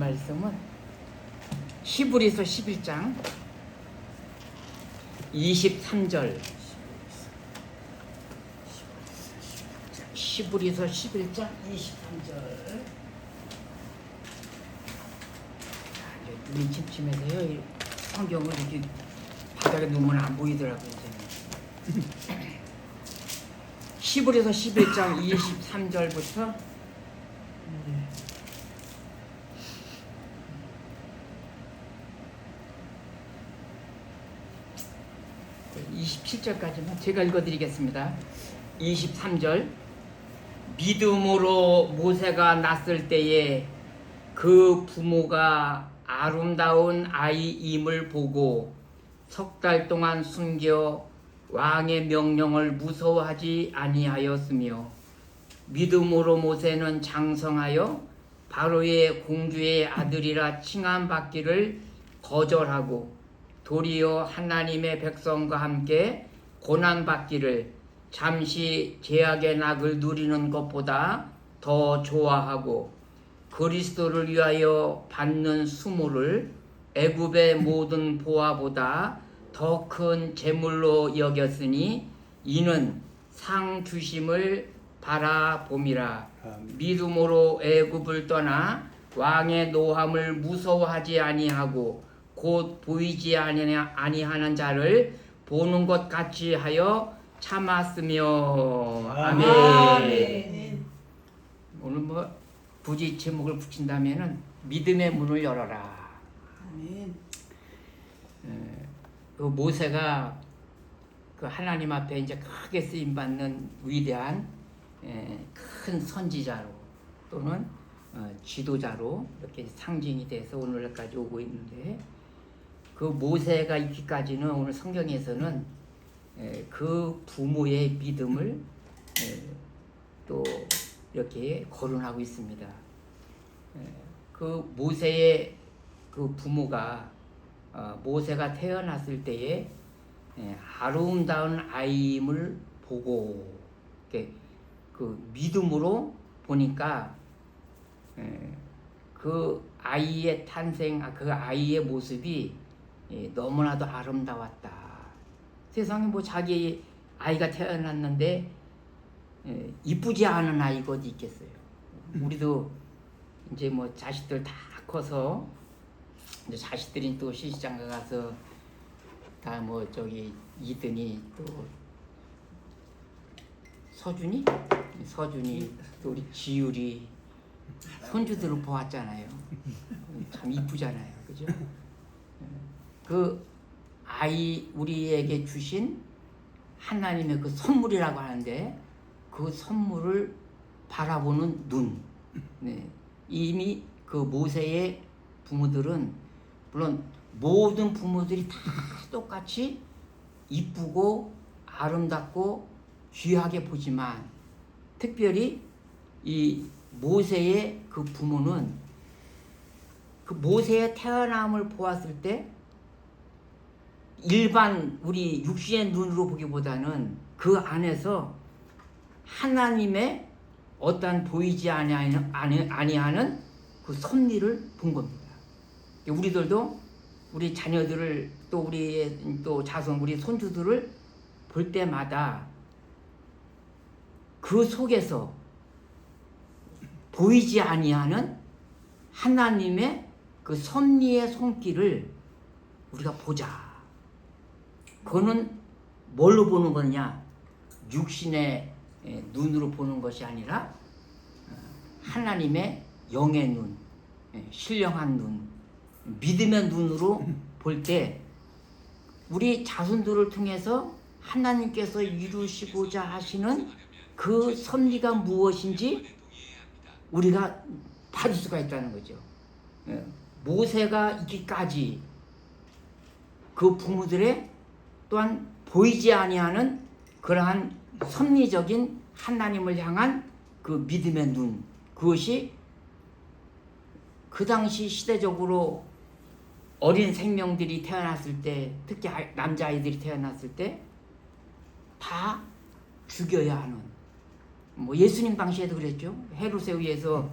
말씀은 히브리서 11장 23절. 히브리서 11장 23절. 눈이 침침해서요. 성경을 이렇게 바닥에 놓으면 안 보이더라고요. 저는. 히브리서 11장 23절부터 27절까지만 제가 읽어드리겠습니다. 23절. 믿음으로 모세가 낳았을 때에 그 부모가 아름다운 아이임을 보고 석 달 동안 숨겨 왕의 명령을 무서워하지 아니하였으며, 믿음으로 모세는 장성하여 바로의 공주의 아들이라 칭함받기를 거절하고 도리어 하나님의 백성과 함께 고난받기를 잠시 죄악의 낙을 누리는 것보다 더 좋아하고, 그리스도를 위하여 받는 수모를 애굽의 모든 보화보다 더 큰 재물로 여겼으니 이는 상 주심을 바라봄이라. 믿음으로 애굽을 떠나 왕의 노함을 무서워하지 아니하고 곧 보이지 아니하는 자를 보는 것 같이 하여 참았으며. 아멘. 아멘. 오늘 뭐 굳이 제목을 붙인다면은 믿음의 문을 열어라. 아멘. 그 모세가 그 하나님 앞에 이제 크게 쓰임 받는 위대한 큰 선지자로 또는 지도자로 이렇게 상징이 돼서 오늘까지 오고 있는데, 그 모세가 있기까지는 오늘 성경에서는 그 부모의 믿음을 또 이렇게 거론하고 있습니다. 그 모세의 그 부모가 모세가 태어났을 때에 아름다운 아이임을 보고 그 믿음으로 보니까 그 아이의 탄생, 그 아이의 모습이 너무나도 아름다웠다. 세상에 뭐 자기 아이가 태어났는데 이쁘지 않은 아이가 어디 있겠어요. 우리도 이제 뭐 자식들 다 커서 이제 자식들이 또 시집장 가서 다 뭐 저기 이든이 또 서준이 또 우리 지율이 손주들을 보았잖아요. 참 이쁘잖아요, 그죠? 그 아이 우리에게 주신 하나님의 그 선물이라고 하는데, 그 선물을 바라보는 눈. 이미 그 모세의 부모들은, 물론 모든 부모들이 다 똑같이 이쁘고 아름답고 귀하게 보지만, 특별히 이 모세의 그 부모는 그 모세의 태어남을 보았을 때 일반 우리 육신의 눈으로 보기보다는 그 안에서 하나님의 어떠한 보이지 아니하는 그 섭리를 본 겁니다. 우리들도 우리 자녀들을 또 우리의 또 자손, 우리 손주들을 볼 때마다 그 속에서 보이지 아니하는 하나님의 그 섭리의 손길을 우리가 보자. 그거는 뭘로 보는 거냐? 육신의 눈으로 보는 것이 아니라 하나님의 영의 눈, 신령한 눈, 믿음의 눈으로 볼 때 우리 자손들을 통해서 하나님께서 이루시고자 하시는 그 섭리가 무엇인지 우리가 받을 수가 있다는 거죠. 모세가 있기까지 그 부모들의 또한 보이지 아니하는 그러한 섭리적인 하나님을 향한 그 믿음의 눈, 그것이 그 당시 시대적으로 어린 생명들이 태어났을 때, 특히 남자아이들이 태어났을 때 다 죽여야 하는, 뭐 예수님 당시에도 그랬죠. 헤롯에 의해서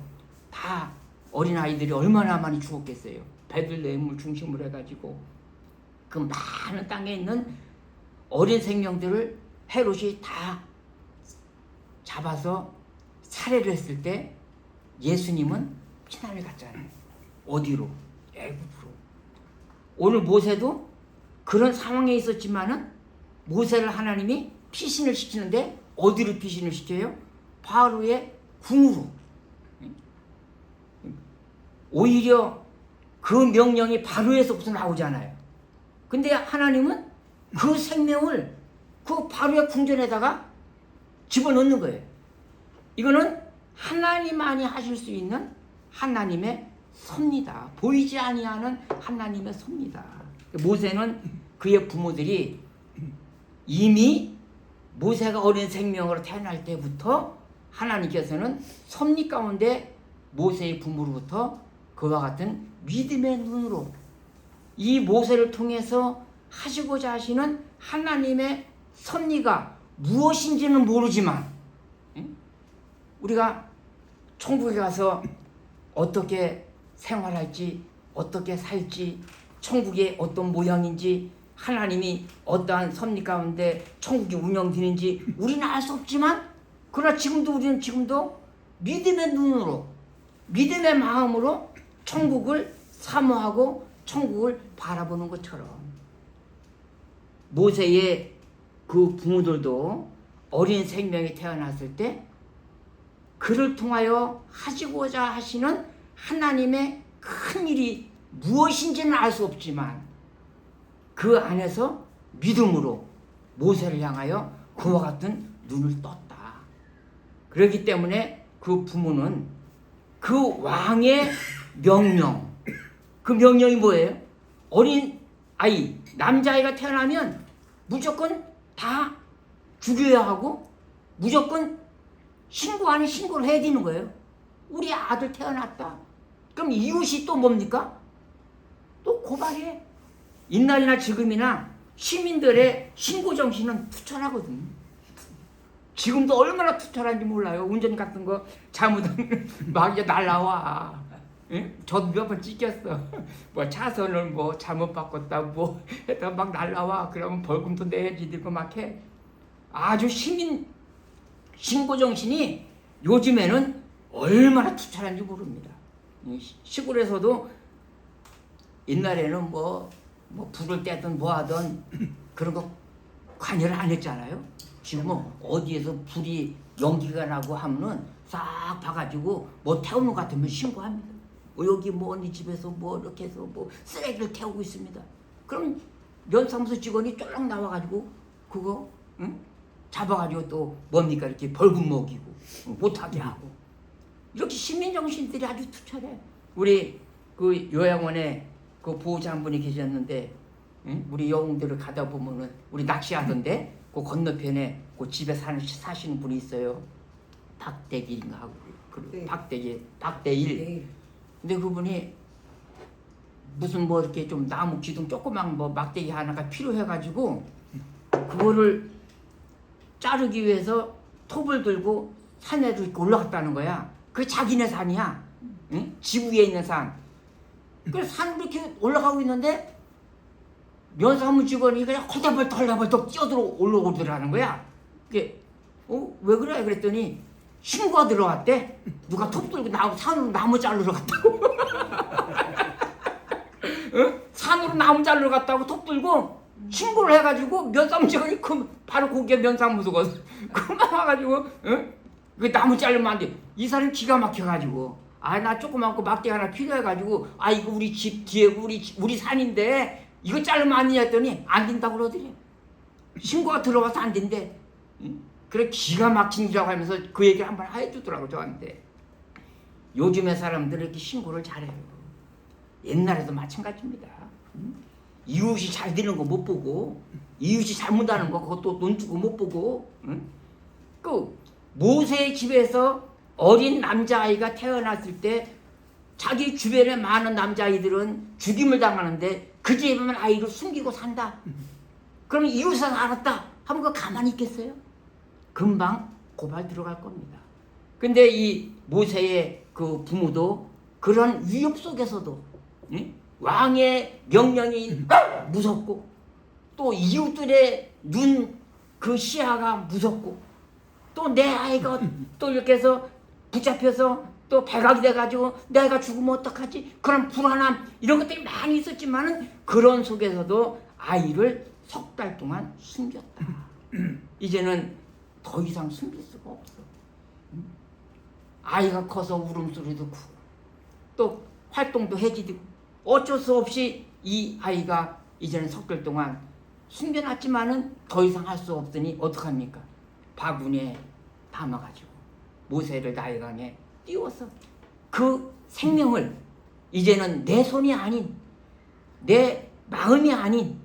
다 어린아이들이 얼마나 많이 죽었겠어요. 베들레헴을 중심으로 해가지고 그 많은 땅에 있는 어린 생명들을 헤롯이 다 잡아서 살해를 했을 때 예수님은 피난을 갔잖아요. 어디로? 애굽으로. 오늘 모세도 그런 상황에 있었지만은 모세를 하나님이 피신을 시키는데 어디로 피신을 시켜요? 바로의 궁으로. 오히려 그 명령이 바로에서부터 나오잖아요. 근데 하나님은 그 생명을 그 바로의 궁전에다가 집어넣는 거예요. 이거는 하나님만이 하실 수 있는 하나님의 섭니다. 보이지 아니하는 하나님의 섭니다. 모세는 그의 부모들이 이미 모세가 어린 생명으로 태어날 때부터 하나님께서는 섭리 가운데 모세의 부모로부터 그와 같은 믿음의 눈으로 이 모세를 통해서 하시고자 하시는 하나님의 섭리가 무엇인지는 모르지만 우리가 천국에 가서 어떻게 생활할지, 어떻게 살지, 천국이 어떤 모양인지, 하나님이 어떠한 섭리 가운데 천국이 운영되는지 우리는 알 수 없지만, 그러나 우리는 지금도 믿음의 눈으로, 믿음의 마음으로 천국을 사모하고 천국을 바라보는 것처럼 모세의 그 부모들도 어린 생명이 태어났을 때 그를 통하여 하시고자 하시는 하나님의 큰 일이 무엇인지는 알 수 없지만 그 안에서 믿음으로 모세를 향하여 그와 같은 눈을 떴다. 그렇기 때문에 그 부모는 그 왕의 명령, 그 명령이 뭐예요? 어린 아이, 남자아이가 태어나면 무조건 다 죽여야 하고 무조건 신고 아닌 신고를 해야 되는 거예요. 우리 아들 태어났다. 그럼 이웃이 또 뭡니까? 또 고발해. 옛날이나 지금이나 시민들의 신고 정신은 투철하거든요. 지금도 얼마나 투철한지 몰라요. 운전 같은 거 잘못하면 막 이제 날라와. 예? 저도 몇 번 찍혔어. 뭐 차선을 뭐 잘못 바꿨다 뭐 했다가 막 날라와. 그러면 벌금도 내야지 들고 막 해. 아주 시민 신고 정신이 요즘에는 얼마나 투철한지 모릅니다. 시골에서도 옛날에는 뭐 불을 떼든 뭐 하든 그런 거 관여를 안 했잖아요. 지금은 어디에서 불이 연기가 나고 하면은 싹 봐가지고 뭐 태우는 것 같으면 신고합니다. 여기 뭐 언니 집에서 뭐 이렇게 해서 뭐 쓰레기를 태우고 있습니다. 그럼 면사무소 직원이 쫄랑 나와가지고 그거 잡아가지고 또 뭡니까 이렇게 벌금 먹이고 못하게 하고, 이렇게 시민정신들이 아주 투철해. 우리 그 요양원에 그 보호자 한 분이 계셨는데, 우리 영웅들을 가다 보면은 우리 낚시하던데 그 건너편에 그 집에 사시는 분이 있어요. 박대길인가 하고 그 박대일. 근데 그분이 무슨 뭐 이렇게 좀 나무 기둥 조그만 뭐 막대기 하나가 필요해가지고 그거를 자르기 위해서 톱을 들고 산에로 이렇게 올라갔다는 거야. 그게 자기네 산이야. 응? 지구에 있는 산. 그래서 산으로 이렇게 올라가고 있는데 면사무 직원이 그냥 헐레벌떡 뛰어들어 올라오더라는 거야. 그게 왜 그래? 그랬더니 신고가 들어왔대. 누가 톱 들고 산으로 나무 자르러 갔다고. 응? 산으로 나무 자르러 갔다고 톱 들고 신고를 해가지고 면사무 직원이 바로 거기에 면사무소가 그만 와가지고 그 나무 자르면 안 돼. 이 사람이 기가 막혀가지고 나 조그맣고 막대 하나 필요해가지고 이거 우리 집 뒤에 우리 산인데 이거 자르면 안 되냐 했더니 안 된다고 그러더니 신고가 들어가서 안 된대. 그래 기가 막힌 이라고 하면서 그 얘기를 한번 해주더라고 저한테. 요즘의 사람들은 이렇게 신고를 잘해요. 옛날에도 마찬가지입니다. 이웃이 잘 되는 거 못 보고 이웃이 잘못하는 거 그것도 눈 주고 못 보고. 그 모세의 집에서 어린 남자아이가 태어났을 때 자기 주변에 많은 남자아이들은 죽임을 당하는데 그 집에 보면 아이를 숨기고 산다. 그러면 이웃은 알았다 하면 그거 가만히 있겠어요? 금방 고발 들어갈 겁니다. 근데 이 모세의 그 부모도 그런 위협 속에서도 응? 왕의 명령이 무섭고 또 이웃들의 눈 그 시야가 무섭고 또 내 아이가 또 이렇게 해서 붙잡혀서 또 발각이 돼가지고 내가 죽으면 어떡하지? 그런 불안함 이런 것들이 많이 있었지만은 그런 속에서도 아이를 3달 동안 숨겼다. 이제는 더 이상 숨길 수가 없어. 아이가 커서 울음소리도 크고 또 활동도 해지되고 어쩔 수 없이 이 아이가 이제는 3달 동안 숨겨놨지만은 더 이상 할 수 없으니 어떡합니까? 바구니에 담아가지고 모세를 나일강에 띄워서 그 생명을 이제는 내 손이 아닌 내 마음이 아닌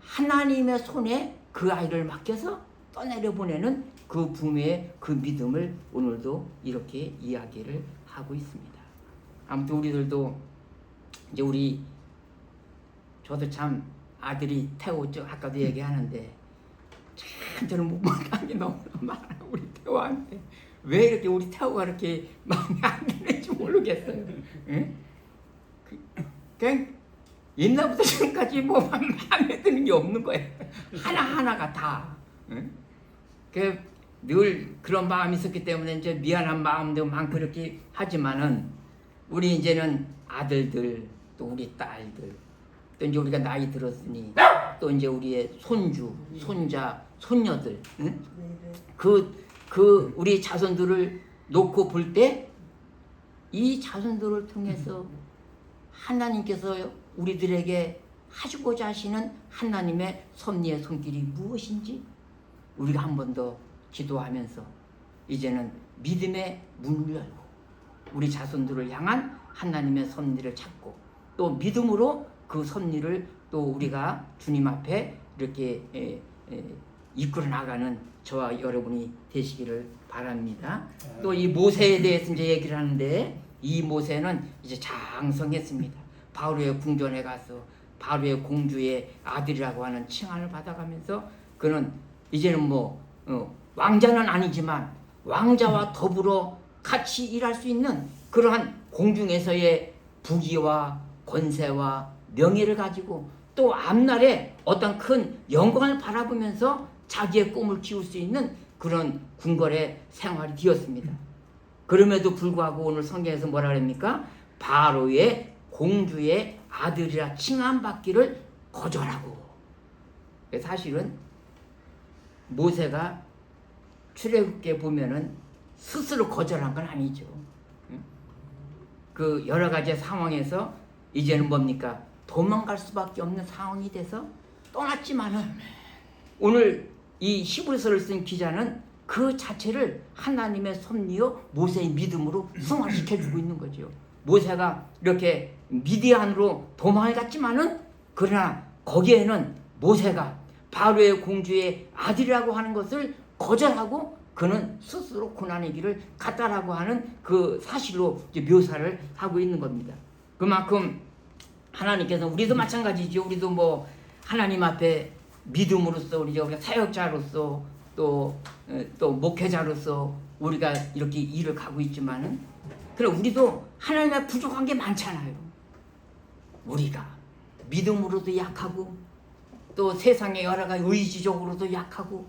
하나님의 손에 그 아이를 맡겨서 떠내려 보내는 그 부모의 그 믿음을 오늘도 이렇게 이야기를 하고 있습니다. 아무튼 우리들도 이제 저도 참 아들이 태호 아까도 얘기하는데 참 저는 못마땅한 게 너무나 많아. 우리 태호한테 왜 이렇게 우리 태호가 이렇게 마음에 안 드는지 모르겠어요. 응? 그냥 옛날부터 지금까지 뭐 마음에 드는 게 없는 거예요. 하나하나가 다. 응? 늘 그런 마음이 있었기 때문에 이제 미안한 마음도 많고 이렇게 하지만은 우리 이제는 아들들 또 우리 딸들 또 이제 우리가 나이 들었으니 또 이제 우리의 손주, 손자, 손녀들 응? 우리 자손들을 놓고 볼 때 이 자손들을 통해서 하나님께서 우리들에게 하시고자 하시는 하나님의 섭리의 손길이 무엇인지 우리가 한 번 더 기도하면서 이제는 믿음의 문을 열고 우리 자손들을 향한 하나님의 섭리를 찾고 또 믿음으로 그 섭리를 또 우리가 주님 앞에 이렇게 이끌어 나가는 저와 여러분이 되시기를 바랍니다. 또 이 모세에 대해서 이제 얘기를 하는데 이 모세는 이제 장성했습니다. 바로의 궁전에 가서 바로의 공주의 아들이라고 하는 칭함을 받아가면서 그는 이제는 왕자는 아니지만 왕자와 더불어 같이 일할 수 있는 그러한 공중에서의 부귀와 권세와 명예를 가지고 또 앞날에 어떤 큰 영광을 바라보면서 자기의 꿈을 키울 수 있는 그런 궁궐의 생활이 되었습니다. 그럼에도 불구하고 오늘 성경에서 뭐라 그럽니까? 바로의 공주의 아들이라 칭함받기를 거절하고. 사실은 모세가 출애굽기에 보면은 스스로 거절한 건 아니죠. 그 여러 가지 상황에서 이제는 뭡니까? 도망갈 수밖에 없는 상황이 돼서 떠났지만은 오늘 이 히브리서를 쓴 기자는 그 자체를 하나님의 섭리요 모세의 믿음으로 승화시켜주고 있는 거죠. 모세가 이렇게 미디안으로 도망을 갔지만은 그러나 거기에는 모세가 바로의 공주의 아들이라고 하는 것을 거절하고 그는 스스로 고난의 길을 갔다라고 하는 그 사실로 묘사를 하고 있는 겁니다. 그만큼 하나님께서 우리도 마찬가지죠. 우리도 하나님 앞에 믿음으로써 우리가 사역자로서 또 목회자로서 우리가 이렇게 일을 가고 있지만은 그럼 우리도 하나님 앞에 부족한 게 많잖아요. 우리가 믿음으로도 약하고 또 세상의 여러 가지 의지적으로도 약하고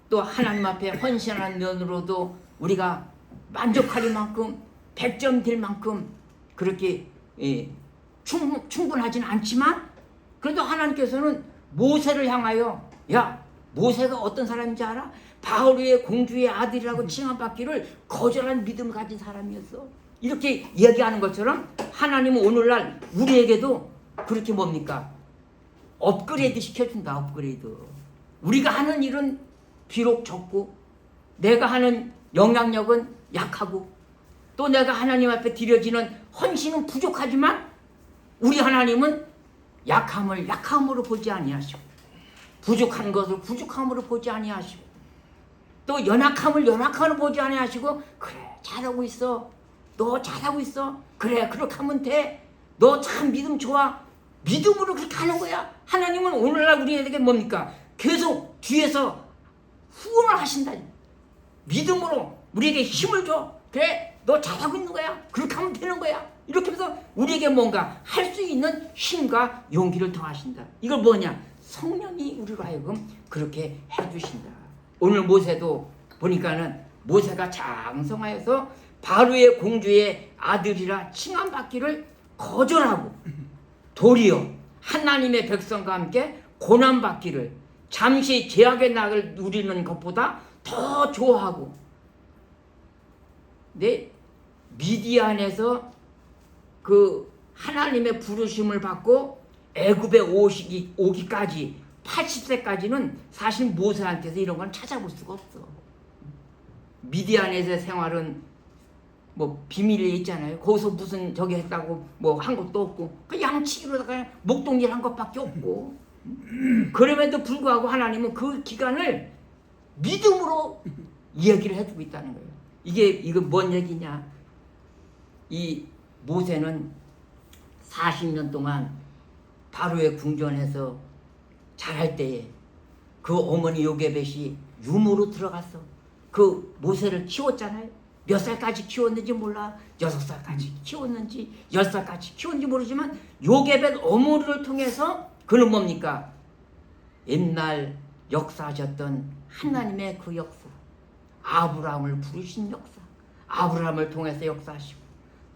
또 하나님 앞에 헌신하는 면으로도 우리가 만족할 만큼 100점 될 만큼 그렇게 충분하진 않지만 그래도 하나님께서는 모세를 향하여 야 모세가 어떤 사람인지 알아? 바로의 공주의 아들이라고 칭함받기를 거절한 믿음을 가진 사람이었어. 이렇게 이야기하는 것처럼 하나님은 오늘날 우리에게도 그렇게 뭡니까? 업그레이드 시켜준다. 업그레이드. 우리가 하는 일은 비록 적고 내가 하는 영향력은 약하고 또 내가 하나님 앞에 드려지는 헌신은 부족하지만 우리 하나님은 약함을 약함으로 보지 아니하시고 부족한 것을 부족함으로 보지 아니하시고 또 연약함을 연약함으로 보지 아니하시고 그래 잘하고 있어 너 잘하고 있어 그래 그렇게 하면 돼 너 참 믿음 좋아 믿음으로 그렇게 하는 거야. 하나님은 오늘날 우리에게 뭡니까? 계속 뒤에서 후원을 하신다. 믿음으로 우리에게 힘을 줘. 그래 너 잘하고 있는 거야. 그렇게 하면 되는 거야. 이렇게 해서 우리에게 뭔가 할 수 있는 힘과 용기를 더하신다. 이걸 뭐냐? 성령이 우리로 하여금 그렇게 해주신다. 오늘 모세도 보니까는 모세가 장성하여서 바로의 공주의 아들이라 칭함받기를 거절하고 도리어 하나님의 백성과 함께 고난받기를 잠시 제약의 낙을 누리는 것보다 더 좋아하고 미디안에서 그 하나님의 부르심을 받고 애굽에 오기까지 80세까지는 사실 모세한테서 이런 건 찾아볼 수가 없어. 미디안에서의 생활은 뭐 비밀이 있잖아요. 거기서 무슨 저기 했다고 뭐 한 것도 없고 그 양치기로다가 목동일 한 것밖에 없고 그럼에도 불구하고 하나님은 그 기간을 믿음으로 이야기를 해주고 있다는 거예요. 이게 뭔 얘기냐? 이 모세는 40년 동안 바로의 궁전에서 자랄 때에 그 어머니 요게벳이 유모로 들어갔어. 그 모세를 키웠잖아요. 몇 살까지 키웠는지 몰라. 6살까지 키웠는지 10살까지 키웠는지 모르지만 요게벳 어머니를 통해서 그는 뭡니까? 옛날 역사하셨던 하나님의 그 역사, 아브라함을 부르신 역사, 아브라함을 통해서 역사하시고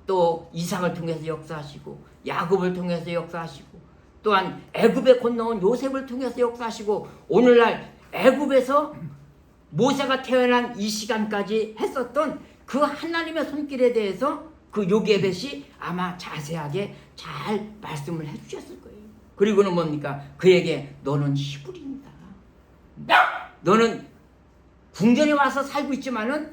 또 이삭을 통해서 역사하시고 야곱을 통해서 역사하시고 또한 애굽에 건너온 요셉을 통해서 역사하시고 오늘날 애굽에서 모세가 태어난 이 시간까지 했었던 그 하나님의 손길에 대해서 그 요게벳이 아마 자세하게 잘 말씀을 해주셨을 거예요. 그리고는 뭡니까? 그에게 너는 히브리인이다. 너는 궁전에 와서 살고 있지만은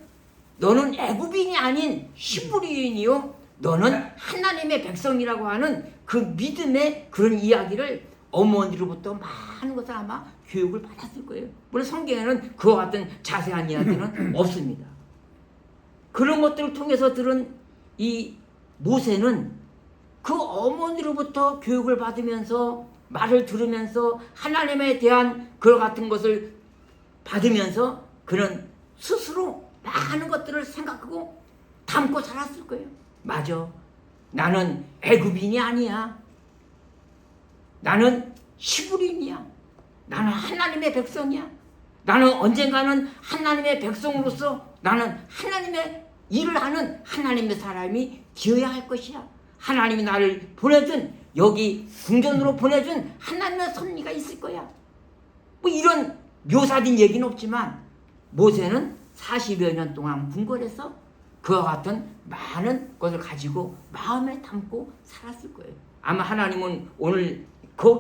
너는 애굽인이 아닌 히브리인이요. 너는 하나님의 백성이라고 하는 그 믿음의 그런 이야기를 어머니로부터 많은 것을 아마 교육을 받았을 거예요. 물론 성경에는 그와 같은 자세한 이야기는 없습니다. 그런 것들을 통해서 들은 이 모세는 그 어머니로부터 교육을 받으면서 말을 들으면서 하나님에 대한 그와 같은 것을 받으면서 그는 스스로 많은 것들을 생각하고 담고 살았을 거예요. 맞아. 나는 애굽인이 아니야. 나는 히브리인이야. 나는 하나님의 백성이야. 나는 언젠가는 하나님의 백성으로서 나는 하나님의 일을 하는 하나님의 사람이 되어야 할 것이야. 하나님이 나를 보내준 여기 궁전으로 보내준 하나님의 섭리가 있을 거야. 뭐 이런 묘사된 얘기는 없지만 모세는 40여 년 동안 궁궐에서 그와 같은 많은 것을 가지고 마음에 담고 살았을 거예요. 아마 하나님은 오늘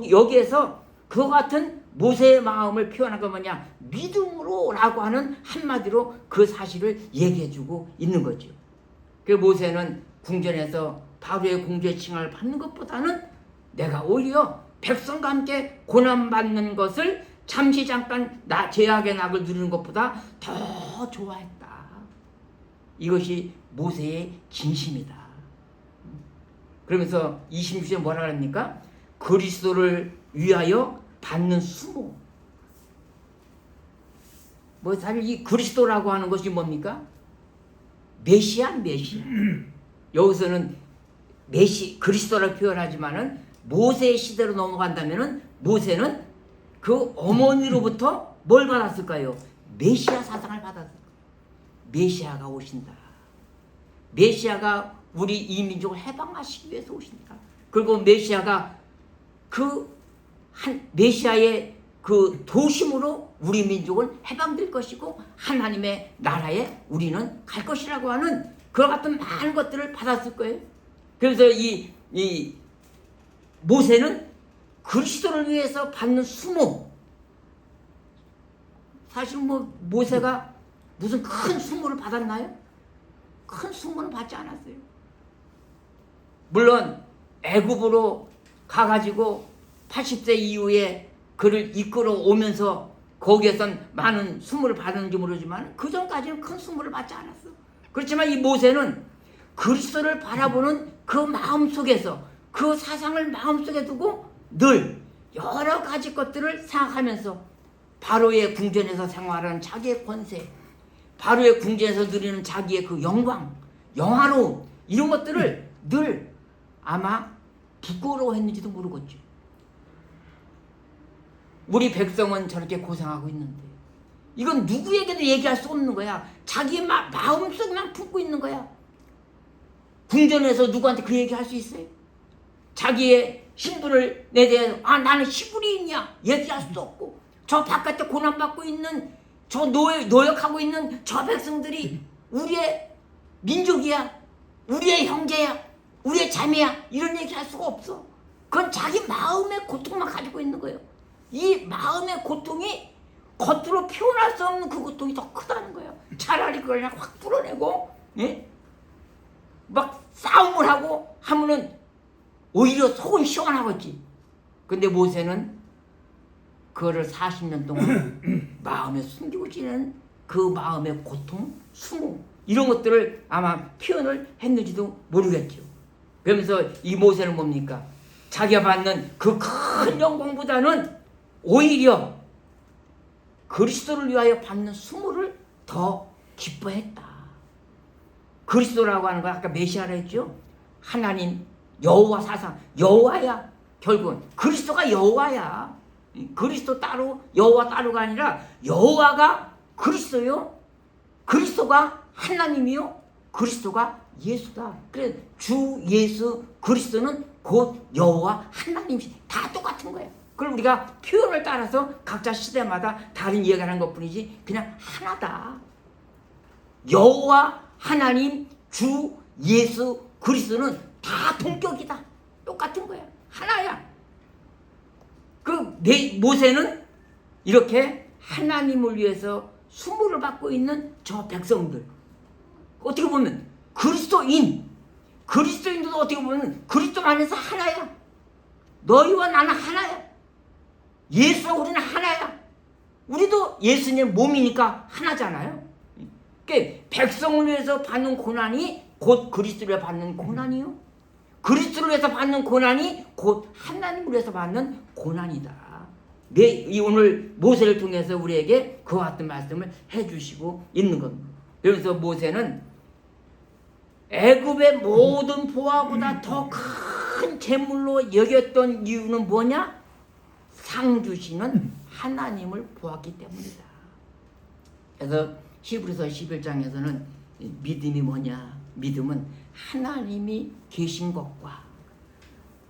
여기에서 그와 같은 모세의 마음을 표현한 거 뭐냐? 믿음으로 라고 하는 한마디로 그 사실을 얘기해주고 있는 거죠. 그 모세는 궁전에서 바로의 공주의 칭함을 받는 것보다는 내가 오히려 백성과 함께 고난받는 것을 잠시 잠깐 제약의 낙을 누리는 것보다 더 좋아했다. 이것이 모세의 진심이다. 그러면서 26절에 뭐라 그럽니까? 그리스도를 위하여 받는 수모. 뭐 사실 이 그리스도라고 하는 것이 뭡니까? 메시아. 여기서는 그리스도를 표현하지만은 모세의 시대로 넘어간다면은 모세는 그 어머니로부터 뭘 받았을까요? 메시아 사상을 받았을 거예요. 메시아가 오신다. 메시아가 우리 이 민족을 해방하시기 위해서 오신다. 그리고 메시아가 메시아의 그 도심으로 우리 민족은 해방될 것이고 하나님의 나라에 우리는 갈 것이라고 하는 그와 같은 많은 것들을 받았을 거예요. 그래서 이 모세는 그리스도를 위해서 받는 수모. 사실 뭐 모세가 무슨 큰 수모를 받았나요? 큰 수모는 받지 않았어요. 물론 애굽으로 가가지고 80세 이후에 그를 이끌어 오면서 거기에선 많은 수모를 받았는지 모르지만 그 전까지는 큰 수모를 받지 않았어. 그렇지만 이 모세는 그리스도를 바라보는 그 마음 속에서 그 사상을 마음속에 두고 늘 여러 가지 것들을 생각하면서 바로의 궁전에서 생활하는 자기의 권세, 바로의 궁전에서 누리는 자기의 그 영광, 영화로움 이런 것들을 늘 아마 부끄러워했는지도 모르겠죠. 우리 백성은 저렇게 고생하고 있는데 이건 누구에게도 얘기할 수 없는 거야. 자기 마음속에만 품고 있는 거야. 궁전에서 누구한테 그 얘기 할 수 있어요? 자기의 신분을 내 대해서 나는 시부리인이야 얘기할 수도 없고, 저 바깥에 고난받고 있는 저 노역하고 있는 저 백성들이 우리의 민족이야, 우리의 형제야, 우리의 자매야, 이런 얘기 할 수가 없어. 그건 자기 마음의 고통만 가지고 있는 거예요. 이 마음의 고통이 겉으로 표현할 수 없는 그 고통이 더 크다는 거예요. 차라리 그걸 그냥 확 풀어내고 막 싸움을 하고 하면은 오히려 속은 시원하겠지. 근데 모세는 그거를 40년 동안 마음에 숨기고 지내는 그 마음의 고통, 수모, 이런 것들을 아마 표현을 했는지도 모르겠죠. 그러면서 이 모세는 뭡니까? 자기가 받는 그 큰 영광보다는 오히려 그리스도를 위하여 받는 수모를 더 기뻐했다. 그리스도라고 하는 건 아까 메시아라 했죠. 하나님 여호와 사상, 여호와야. 결국은 그리스도가 여호와야. 그리스도 따로 여호와 따로가 아니라 여호와가 그리스도요, 그리스도가 하나님이요, 그리스도가 예수다. 그래서 주 예수 그리스도는 곧 여호와 하나님이시, 다 똑같은 거예요. 그걸 우리가 표현을 따라서 각자 시대마다 다른 이야기를 하는 것뿐이지 그냥 하나다. 여호와 하나님 주 예수 그리스도는 다 동격이다. 똑같은 거야. 하나야. 그 모세는 이렇게 하나님을 위해서 수모를 받고 있는 저 백성들, 어떻게 보면 그리스도인도 어떻게 보면 그리스도 안에서 하나야. 너희와 나는 하나야. 예수와 우리는 하나야. 우리도 예수님 몸이니까 하나잖아요. 그러니까 백성을 위해서 받는 고난이 곧 그리스도를 위해서 받는 고난이요, 그리스도를 위해서 받는 고난이 곧 하나님을 위해서 받는 고난이다. 오늘 모세를 통해서 우리에게 그와 같은 말씀을 해주시고 있는 겁니다. 그래서 모세는 애굽의 모든 보화보다 더 큰 재물로 여겼던 이유는 뭐냐? 상 주시는 하나님을 보았기 때문이다. 그래서 히브리서 11장에서는 믿음이 뭐냐? 믿음은 하나님이 계신 것과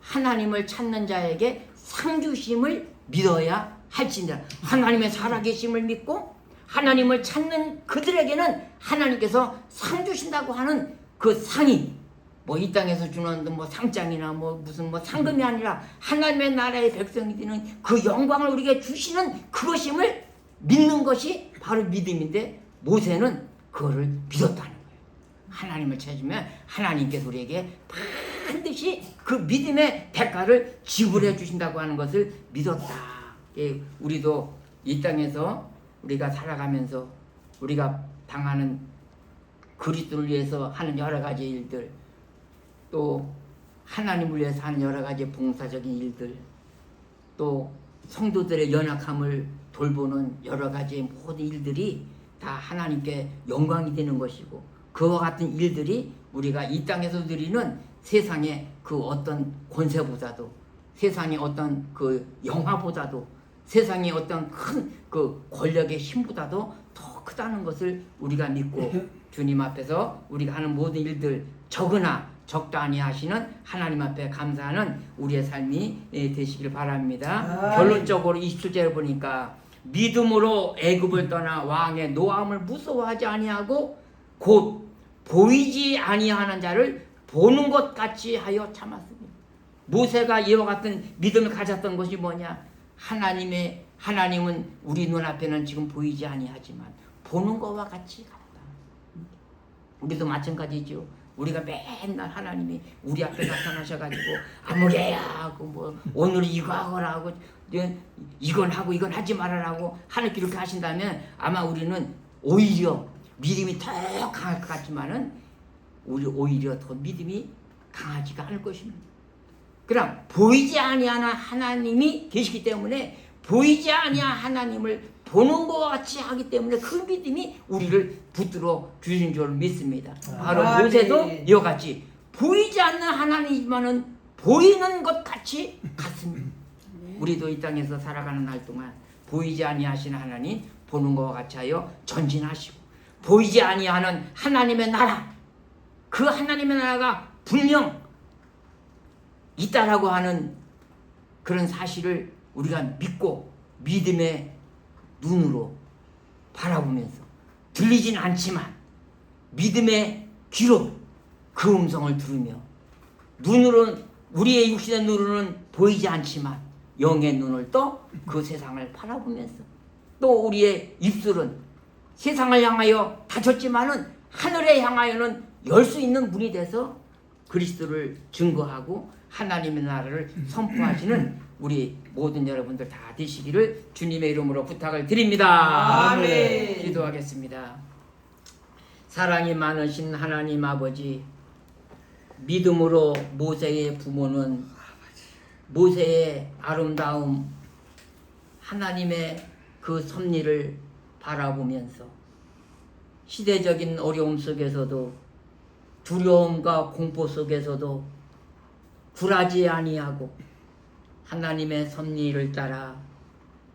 하나님을 찾는 자에게 상 주심을 믿어야 할지니라. 하나님의 살아계심을 믿고 하나님을 찾는 그들에게는 하나님께서 상 주신다고 하는 그 상이 이 땅에서 주는 상장이나 무슨 상금이 아니라 하나님의 나라의 백성이 되는 그 영광을 우리에게 주시는 그것임을 믿는 것이 바로 믿음인데, 모세는 그거를 믿었다는 거예요. 하나님을 찾으면 하나님께서 우리에게 반드시 그 믿음의 대가를 지불해 주신다고 하는 것을 믿었다. 우리도 이 땅에서 우리가 살아가면서 우리가 당하는 그리스도를 위해서 하는 여러 가지 일들, 또 하나님을 위해서 하는 여러 가지 봉사적인 일들, 또 성도들의 연약함을 돌보는 여러 가지 모든 일들이 다 하나님께 영광이 되는 것이고, 그와 같은 일들이 우리가 이 땅에서 누리는 세상의 그 어떤 권세보다도, 세상의 어떤 그 영화보다도, 세상의 어떤 큰 그 권력의 힘보다도 더 크다는 것을 우리가 믿고 주님 앞에서 우리가 하는 모든 일들 적으나 적도 아니하시는 하나님 앞에 감사하는 우리의 삶이 되시길 바랍니다. 결론적으로 27절을 보니까 믿음으로 애굽을 떠나 왕의 노함을 무서워하지 아니하고 곧 보이지 아니하는 자를 보는 것 같이 하여 참았습니다. 모세가 이와 같은 믿음을 가졌던 것이 뭐냐? 하나님은 우리 눈앞에는 지금 보이지 아니하지만 보는 것과 같이 갔다. 우리도 마찬가지죠. 우리가 맨날 하나님이 우리 앞에 나타나셔가지고 아무개야 하고 오늘 이거 하거라 하고 이건 하고 이건 하지 말아라고 하나님께 이렇게 하신다면 아마 우리는 오히려 믿음이 더 강할 것 같지만은 우리 오히려 더 믿음이 강하지가 않을 것입니다. 그럼 보이지 아니하는 하나님이 계시기 때문에 보이지 아니한 하나님을 보는 것과 같이 하기 때문에 그 믿음이 우리를 붙들어 주신 줄 믿습니다. 바로 모세도 이와 같이 보이지 않는 하나님이지만은 보이는 것 같이 같습니다. 우리도 이 땅에서 살아가는 날 동안 보이지 아니하시는 하나님 보는 것과 같이 하여 전진하시고, 보이지 아니하는 하나님의 나라, 그 하나님의 나라가 분명 있다라고 하는 그런 사실을 우리가 믿고 믿음의 눈으로 바라보면서, 들리진 않지만 믿음의 귀로 그 음성을 들으며, 눈으로는, 우리의 육신의 눈으로는 보이지 않지만 영의 눈을 또 그 세상을 바라보면서, 또 우리의 입술은 세상을 향하여 닫혔지만은 하늘에 향하여는 열 수 있는 문이 돼서 그리스도를 증거하고 하나님의 나라를 선포하시는 우리 모든 여러분들 다 되시기를 주님의 이름으로 부탁을 드립니다. 아멘. 기도하겠습니다. 사랑이 많으신 하나님 아버지, 믿음으로 모세의 부모는 모세의 아름다움, 하나님의 그 섭리를 바라보면서 시대적인 어려움 속에서도, 두려움과 공포 속에서도 굴하지 아니하고 하나님의 섭리를 따라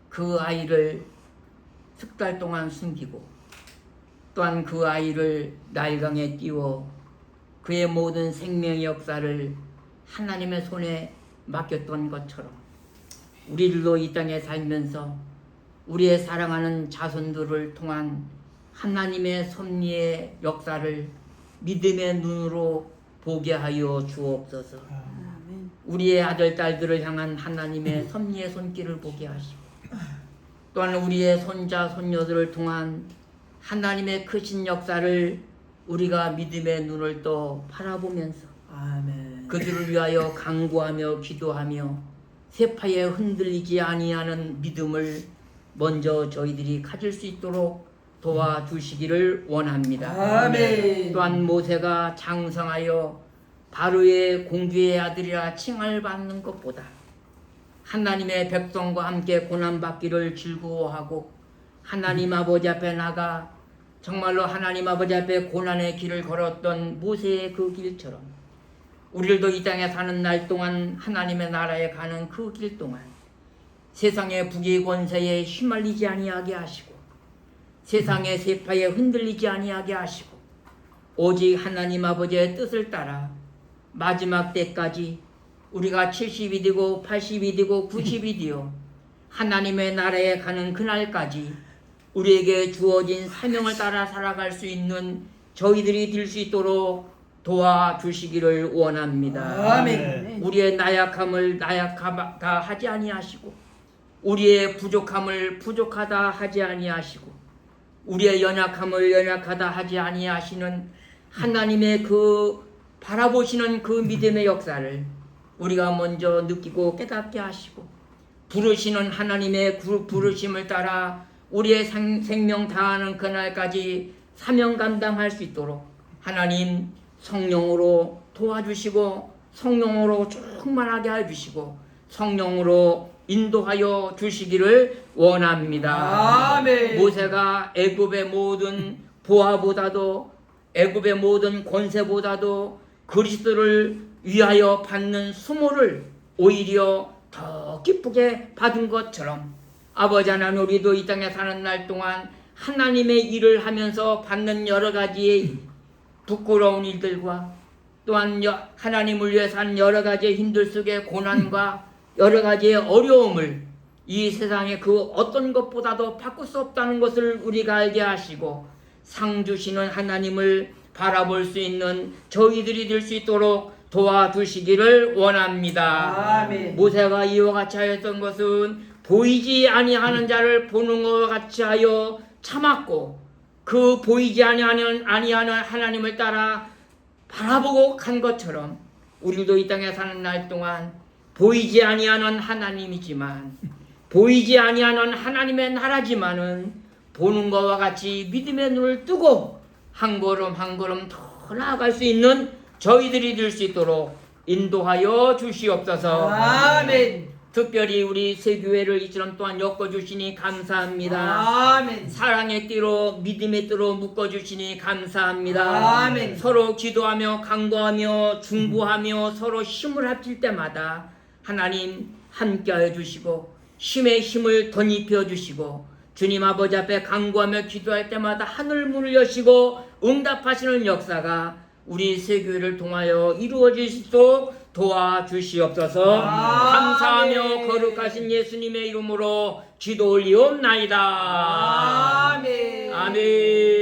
그 아이를 석 달 동안 숨기고, 또한 그 아이를 나일강에 띄워 그의 모든 생명의 역사를 하나님의 손에 맡겼던 것처럼 우리들도 이 땅에 살면서 우리의 사랑하는 자손들을 통한 하나님의 섭리의 역사를 믿음의 눈으로 보게 하여 주옵소서. 아멘. 우리의 아들, 딸들을 향한 하나님의 섭리의 손길을 보게 하시고, 또한 우리의 손자, 손녀들을 통한 하나님의 크신 역사를 우리가 믿음의 눈을 떠 바라보면서 아멘. 그들을 위하여 간구하며 기도하며 세파에 흔들리지 아니하는 믿음을 먼저 저희들이 가질 수 있도록 도와주시기를 원합니다. 아멘. 또한 모세가 장성하여 바로의 공주의 아들이라 칭을 받는 것보다 하나님의 백성과 함께 고난받기를 즐거워하고 하나님 아버지 앞에 나가 정말로 하나님 아버지 앞에 고난의 길을 걸었던 모세의 그 길처럼 우리들도 이 땅에 사는 날 동안 하나님의 나라에 가는 그 길 동안 세상의 부귀 권세에 휘말리지 아니하게 하시고 세상의 세파에 흔들리지 아니하게 하시고 오직 하나님 아버지의 뜻을 따라 마지막 때까지 우리가 70이 되고 80이 되고 90이 되어 하나님의 나라에 가는 그날까지 우리에게 주어진 사명을 따라 살아갈 수 있는 저희들이 될 수 있도록 도와주시기를 원합니다. 아멘. 우리의 나약함을 나약하다 하지 아니하시고 우리의 부족함을 부족하다 하지 아니하시고 우리의 연약함을 연약하다 하지 아니하시는 하나님의 그 바라보시는 그 믿음의 역사를 우리가 먼저 느끼고 깨닫게 하시고 부르시는 하나님의 그 부르심을 따라 우리의 생명 다하는 그날까지 사명 감당할 수 있도록 하나님 성령으로 도와주시고 성령으로 충만하게 해주시고 성령으로 인도하여 주시기를 원합니다. 아멘. 모세가 애굽의 모든 보화보다도 애굽의 모든 권세보다도 그리스도를 위하여 받는 수모를 오히려 더 기쁘게 받은 것처럼 아버지 하나님 우리도 이 땅에 사는 날 동안 하나님의 일을 하면서 받는 여러 가지의 부끄러운 일들과 또한 하나님을 위해서 한 여러 가지의 힘들 속의 고난과 여러 가지의 어려움을 이 세상의 그 어떤 것보다도 바꿀 수 없다는 것을 우리가 알게 하시고 상 주시는 하나님을 바라볼 수 있는 저희들이 될 수 있도록 도와주시기를 원합니다. 아멘. 모세가 이와 같이 하였던 것은 보이지 아니하는 자를 보는 것과 같이 하여 참았고 그 보이지 아니하는 하나님을 따라 바라보고 간 것처럼 우리도 이 땅에 사는 날 동안 보이지 아니하는 하나님이지만 보이지 아니하는 하나님의 나라지만은 보는 것과 같이 믿음의 눈을 뜨고 한 걸음 한 걸음 더 나아갈 수 있는 저희들이 될 수 있도록 인도하여 주시옵소서. 아멘. 특별히 우리 새교회를 이처럼 또한 엮어주시니 감사합니다. 아멘. 사랑의 띠로 믿음의 띠로 묶어주시니 감사합니다. 아멘. 서로 기도하며 간구하며 중보하며 서로 힘을 합칠 때마다 하나님 함께하여 주시고 힘에 힘을 덧입혀 주시고 주님 아버지 앞에 간구하며 기도할 때마다 하늘 문을 여시고 응답하시는 역사가 우리 새교회를 통하여 이루어질 수 있도록 도와주시옵소서. 감사하며 거룩하신 예수님의 이름으로 기도 올리옵나이다. 아멘. 아멘.